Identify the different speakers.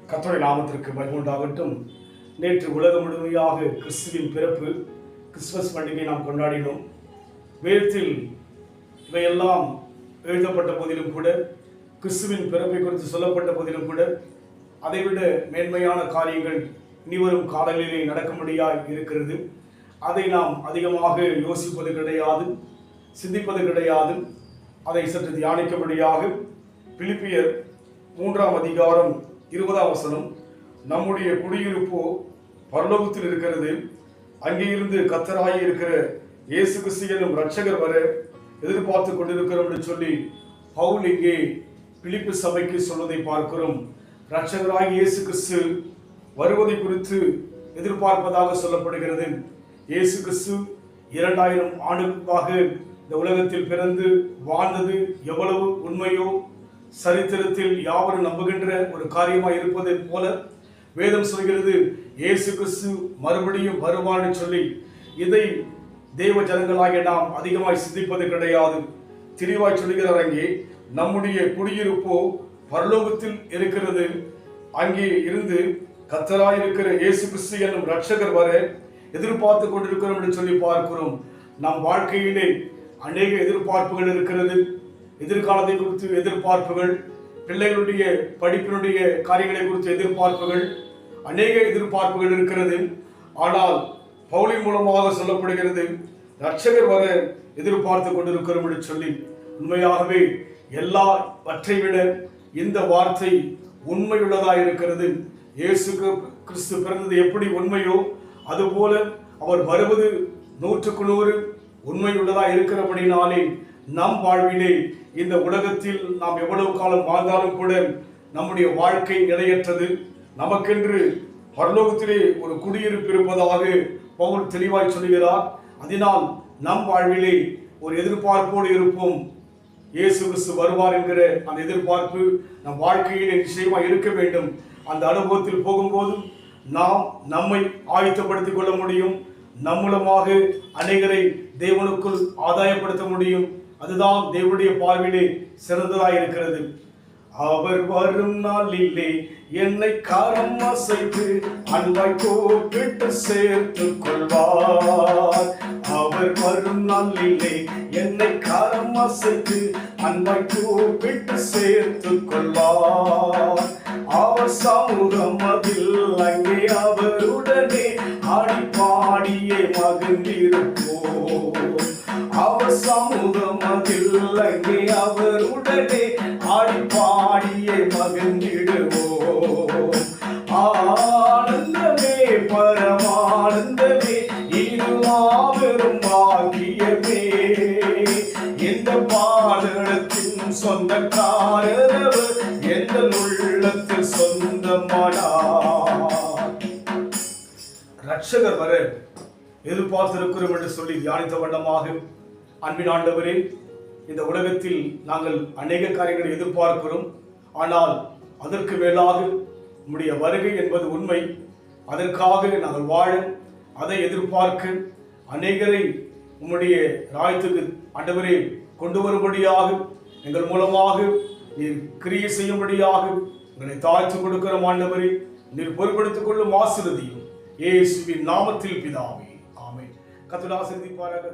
Speaker 1: கர்த்தருடைய நாமத்திற்கு மகிமை உண்டாகட்டும். நேற்று உலகம் முழுமையாக கிறிஸ்துவின் பிறப்பு கிறிஸ்துமஸ் பண்டிகை நாம் கொண்டாடினோம். வேதத்தில் இவையெல்லாம் எழுதப்பட்ட போதிலும் கூட, கிறிஸ்துவின் பிறப்பை குறித்து சொல்லப்பட்ட போதிலும் கூட, அதைவிட மேன்மையான காரியங்கள் இனிவரும் காலங்களிலே நடக்கும்படியாய் இருக்கிறது. அதை நாம் அதிகமாக யோசிப்பது கிடையாது, சிந்திப்பது கிடையாது. அதை சற்று தியானிக்கும்படியாக பிலிப்பியர் 3ஆம் அதிகாரம் 20ஆம் வசனம், நம்முடைய குடியிருப்போ பரலோகத்தில் இருக்கிறது, அங்கே இருந்து கர்த்தராய் இருக்கிற இயேசு கிறிஸ்து என்னும் இரட்சகர் வர எதிர்பார்த்து கொண்டிருக்கிறோம் என்று சொல்லி பவுல் இங்கே பிலிப்பி சபைக்கு சொல்வதை பார்க்கிறோம். இரட்சகராய் இயேசு கிறிஸ்து வருவதை குறித்து எதிர்பார்ப்பதாக சொல்லப்படுகிறது. இயேசு கிறிஸ்து 2000 ஆண்டுகளுக்காக இந்த உலகத்தில் பிறந்து வாழ்ந்தது எவ்வளவு உண்மையோ, சரித்திரத்தில் யாவரும் நம்புகின்ற ஒரு காரியமாய் இருப்பதை போல வேதம் சொல்கிறது, இயேசு கிறிஸ்து மறுபடியும் வருவான்னு சொல்லி இதை தேவ ஜனங்களாகிய நாம் அதிகமாய் சிந்திப்பது கிடையாது. தெளிவாய் சொல்கிறார், அங்கே நம்முடைய குடியிருப்போ பரலோகத்தில் இருக்கிறது, அங்கே இருந்து கர்த்தராய் இருக்கிற இயேசு கிறிஸ்து என்னும் இரட்சகர் வர எதிர்பார்த்து கொண்டிருக்கிறோம் என்று சொல்லி பார்க்கிறோம். நம் வாழ்க்கையிலே அநேக எதிர்பார்ப்புகள் இருக்கிறது. எதிர்காலத்தை குறித்து எதிர்பார்ப்புகள், பிள்ளைகளுடைய படிப்பினுடைய காரியங்களை குறித்து எதிர்பார்ப்புகள், அநேக எதிர்பார்ப்புகள் இருக்கிறது. ஆனால் பவுலின் மூலமாக சொல்லப்படுகிறது, இரட்சகர் வர எதிர்பார்த்து கொண்டிருக்கிறோம் என்று சொல்லி. உண்மையாகவே எல்லாவற்றை விட இந்த வார்த்தை உண்மையுள்ளதாக இருக்கிறது. இயேசு கிறிஸ்து பிறந்தது எப்படி உண்மையோ அதுபோல அவர் வருவது 100% உண்மையுள்ளதாக இருக்கிறபடினாலே நம் வாழ்விலே இந்த உலகத்தில் நாம் எவ்வளவு காலம் வாழ்ந்தாலும் கூட நம்முடைய வாழ்க்கை நிலையற்றது. நமக்கென்று பரலோகத்திலே ஒரு குடியிருப்பு இருப்பதாக பவுல் தெளிவாய் சொல்கிறார். அதனால் நம் வாழ்விலே ஒரு எதிர்பார்ப்போடு இருப்போம். இயேசு கிறிஸ்து வருவார் என்கிற அந்த எதிர்பார்ப்பு நம் வாழ்க்கையிலே நிச்சயமாக இருக்க வேண்டும். அந்த அனுபவத்தில் போகும்போது நாம் நம்மை ஆயத்தப்படுத்திக் கொள்ள முடியும். நம் மூலமாக அநேகரை தேவனுக்குள் ஆதாயப்படுத்த முடியும். அதுதான் தேவனுடைய பார்வையிலே சிறந்ததாய் இருக்கிறது. அவர் வரும் நாளிலே என்னை கரம் அசைத்து அன்பாய் கூப்பிட்டு சேர்த்துக் கொள்வார். அவர் வரும் நாளிலே என்னை கரம் அசைத்து அன்பாய் கூப்பிட்டு சேர்த்துக் கொள்வார். அவர் சமூகம் அதில் அங்கே அவருடனே ஆடி பாடியே மகிழ்ந்திருப்போம். அவர் சமூகம் அதில் அங்கே அவருடனே ஆடி பாடியே மகிழ்ந்திடுவோம். ஆனந்தமே பரமானந்தமே, இது மாபெரும் பாக்கியமே. இந்த பாதத்தின் சொந்தக்காரர் எந்த உள்ளத்தில் சொந்தமானார். இரட்சகர் வர எதிர்பார்த்திருக்கிறோம் என்று சொல்லி தியானித்த வண்ணமாக, அன்பின் ஆண்டவரே, இந்த உலகத்தில் நாங்கள் அநேக காரியங்களை எதிர்பார்க்கிறோம். ஆனால் அதற்கு மேலாக உம்முடைய வருகை என்பது உண்மை. அதற்காக நாங்கள் வாழ, அதை எதிர்பார்க்க, அநேகரை உம்முடைய ராயத்துக்கு ஆண்டவரே கொண்டு வரும்படியாக, எங்கள் மூலமாக நீர் கிரியை செய்யும்படியாக எங்களை தாழ்த்து கொடுக்கிற ஆண்டவரே, நீர் பொறுப்படுத்திக் கொள்ளும் ஆசீர்வதியும் இயேசுவின் நாமத்தில் பிதாவே, ஆமென். கர்த்தர் ஆசீர்வதிப்பாராக.